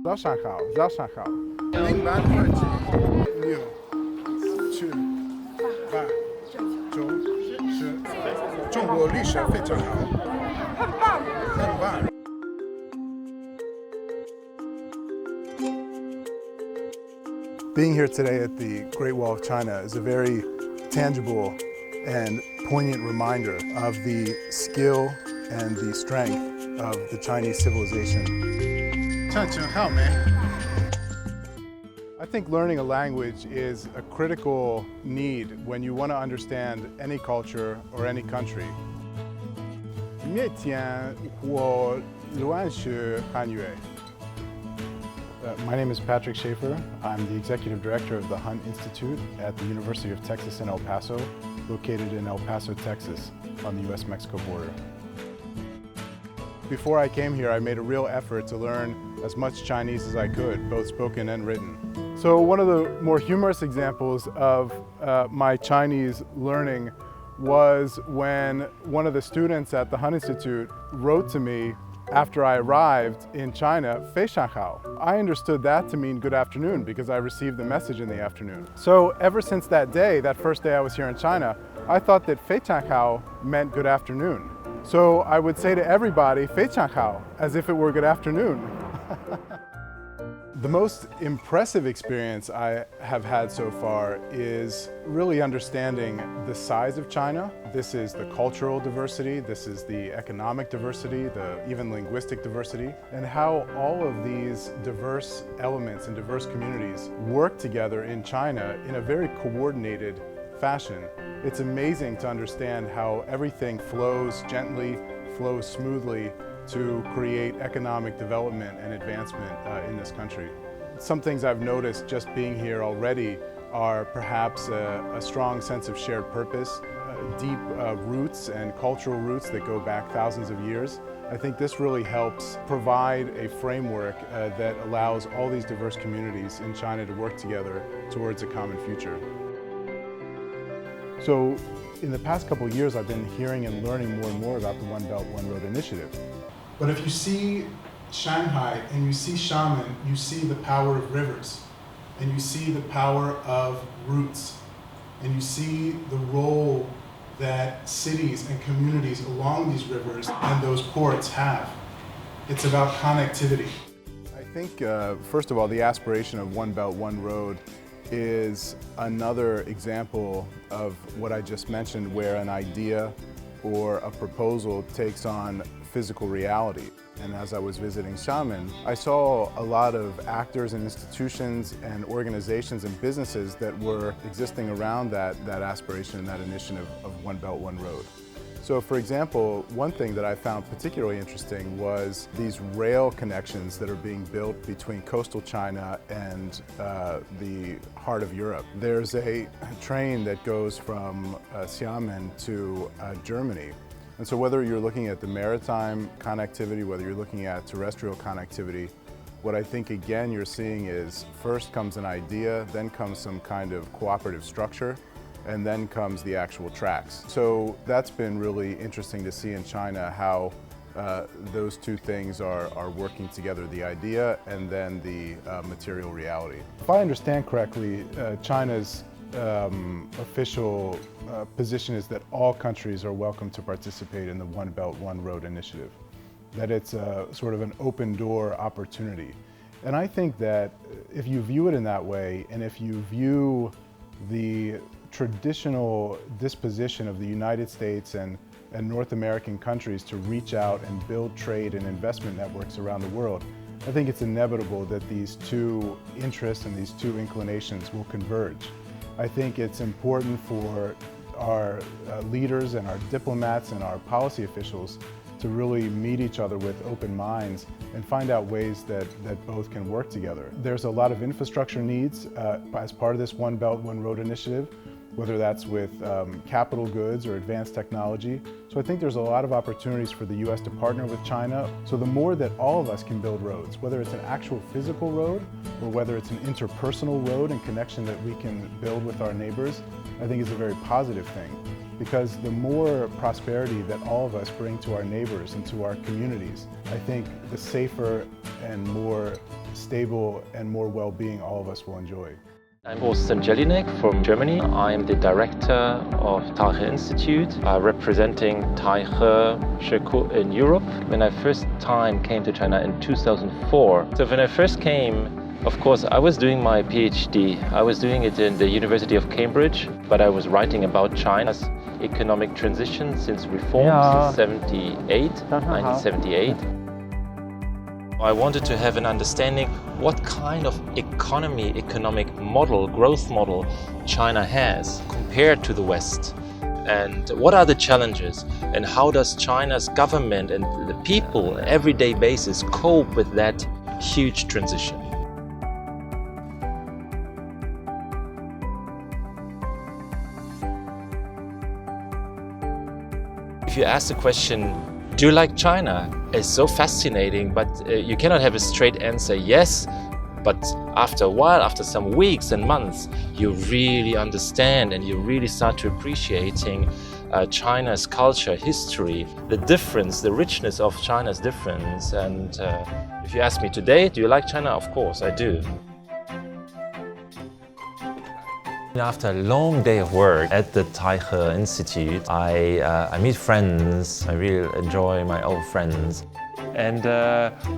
早上好，早上好。明白会计六七八九十，中国历史非常好，很棒。Being here today at the Great Wall of China is a very tangible and poignant reminder of the skill and the strength of the Chinese civilization. 唱真好没？ I think learning a language is a critical need when you want to understand any culture or any country. 明天我乱学汉语。My name is Patrick Schaefer. I'm the Executive Director of the Hunt Institute at the University of Texas in El Paso, located in El Paso, Texas, on the US-Mexico border. Before I came here, I made a real effort to learn as much Chinese as I could, both spoken and written. So one of the more humorous examples of my Chinese learning was when one of the students at the Hunt Institute wrote to me after I arrived in China, 非常好. I understood that to mean good afternoon because I received the message in the afternoon. So ever since that day, that first day I was here in China, I thought that 非常好 meant good afternoon. So I would say to everybody, 非常好, as if it were good afternoon. The most impressive experience I have had so far is really understanding the size of China. This is the cultural diversity, this is the economic diversity, the even linguistic diversity, and how all of these diverse elements and diverse communities work together in China in a very coordinated fashion. It's amazing to understand how everything flows gently, flows smoothly to create economic development and advancement in this country. Some things I've noticed just being here already are perhaps a strong sense of shared purpose, deep roots and cultural roots that go back thousands of years. I think this really helps provide a framework that allows all these diverse communities in China to work together towards a common future. So in the past couple of years, I've been hearing and learning more and more about the One Belt, One Road initiative. But if you see Shanghai and you see Xiamen, you see the power of rivers, and you see the power of roots, and you see the role that cities and communities along these rivers and those ports have. It's about connectivity. I think, first of all, the aspiration of One Belt, One Road is another example of what I just mentioned, where an idea or a proposal takes on physical reality. And as I was visiting Xiamen, I saw a lot of actors and institutions and organizations and businesses that were existing around that aspiration and that initiative of One Belt, One Road. So for example, one thing that I found particularly interesting was these rail connections that are being built between coastal China and the heart of Europe. There's a train that goes from Xiamen to Germany. And so whether you're looking at the maritime connectivity, whether you're looking at terrestrial connectivity, what I think again you're seeing is first comes an idea, then comes some kind of cooperative structure, and then comes the actual tracks. So that's been really interesting to see in China how those two things are working together, the idea and then the material reality. If I understand correctly, China's official position is that all countries are welcome to participate in the One Belt, One Road initiative, that it's a sort of an open door opportunity. And I think that if you view it in that way, and if you view the traditional disposition of the United States and North American countries to reach out and build trade and investment networks around the world, I think it's inevitable that these two interests and these two inclinations will converge. I think it's important for our leaders and our diplomats and our policy officials to really meet each other with open minds and find out ways that both can work together. There's a lot of infrastructure needs as part of this One Belt, One Road initiative, whether that's with capital goods or advanced technology. So I think there's a lot of opportunities for the US to partner with China. So the more that all of us can build roads, whether it's an actual physical road or whether it's an interpersonal road and connection that we can build with our neighbors, I think is a very positive thing. Because the more prosperity that all of us bring to our neighbors and to our communities, I think the safer and more stable and more well-being all of us will enjoy. I'm Osten Jelinek from Germany. I'm the director of Taihe Institute, representing Taihe Shekou in Europe. When I first time came to China in 2004. So when I first came, of course, I was doing my PhD. I was doing it in the University of Cambridge, but I was writing about China's economic transition since reform since 1978. I wanted to have an understanding what kind of economic model, growth model China has compared to the West. And what are the challenges? And how does China's government and the people on an everyday basis cope with that huge transition? If you ask the question, do you like China? It's so fascinating, but you cannot have a straight answer, yes. But after a while, after some weeks and months, you really understand and you really start to appreciating China's culture, history, the difference, the richness of China's difference. And if you ask me today, do you like China? Of course, I do. After a long day of work at the Taihe Institute, I meet friends. I really enjoy my old friends. And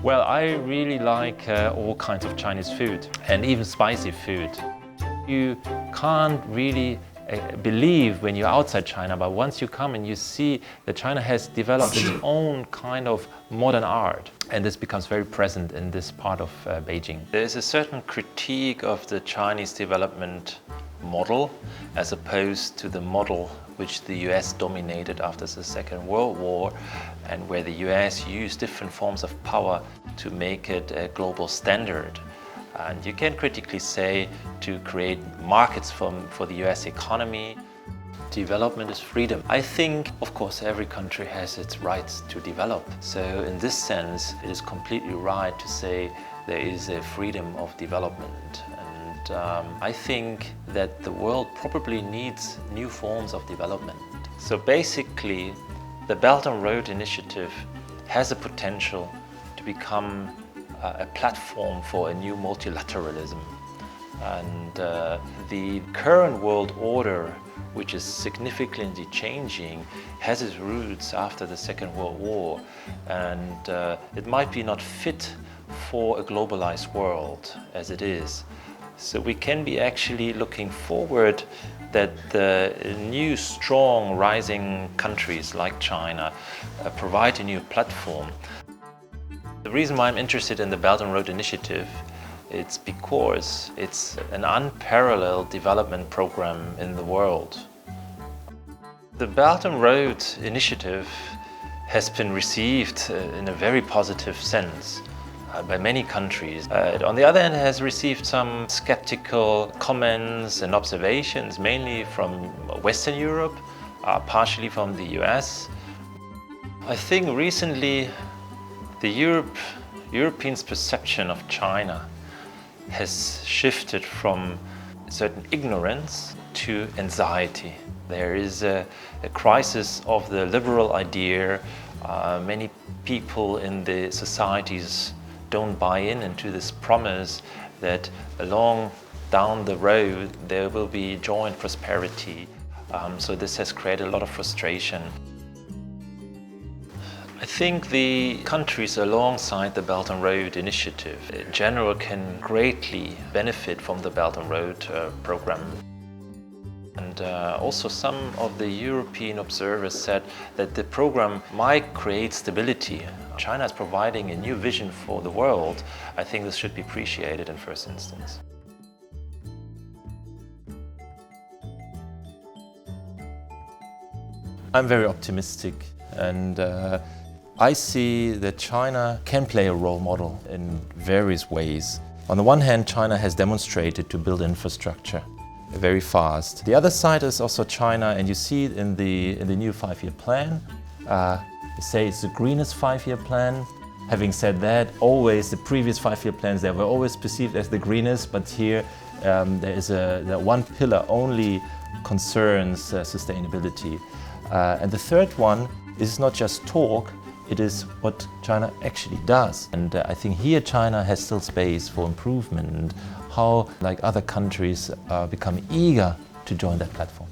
well, I really like all kinds of Chinese food and even spicy food. You can't really believe when you're outside China, but once you come and you see that China has developed its own kind of modern art, and this becomes very present in this part of Beijing. There's a certain critique of the Chinese development model as opposed to the model which the US dominated after the Second World War, and where the US used different forms of power to make it a global standard. And you can critically say to create markets for the US economy. Development is freedom. I think, of course, every country has its rights to develop. So in this sense, it is completely right to say there is a freedom of development. I think that the world probably needs new forms of development. So basically, the Belt and Road Initiative has a potential to become a platform for a new multilateralism. And the current world order, which is significantly changing, has its roots after the Second World War. And it might be not fit for a globalized world as it is. So we can be actually looking forward that the new, strong, rising countries like China provide a new platform. The reason why I'm interested in the Belt and Road Initiative, it's because it's an unparalleled development program in the world. The Belt and Road Initiative has been received in a very positive sense by many countries. On the other hand, it has received some skeptical comments and observations, mainly from Western Europe, partially from the US. I think recently the Europeans' perception of China has shifted from certain ignorance to anxiety. There is a crisis of the liberal idea. Many people in the societies don't buy into this promise that along down the road there will be joy and prosperity. So this has created a lot of frustration. I think the countries alongside the Belt and Road Initiative in general can greatly benefit from the Belt and Road program. And also some of the European observers said that the program might create stability. China is providing a new vision for the world. I think this should be appreciated in first instance. I'm very optimistic, and I see that China can play a role model in various ways. On the one hand, China has demonstrated to build infrastructure very fast. The other side is also China, and you see it in the new 5-year plan. They say it's the greenest 5-year plan. Having said that, always the previous 5-year plans, they were always perceived as the greenest, but here there is the one pillar only concerns sustainability. And the third one is not just talk, it is what China actually does. And I think here China has still space for improvement, how like other countries become eager to join that platform.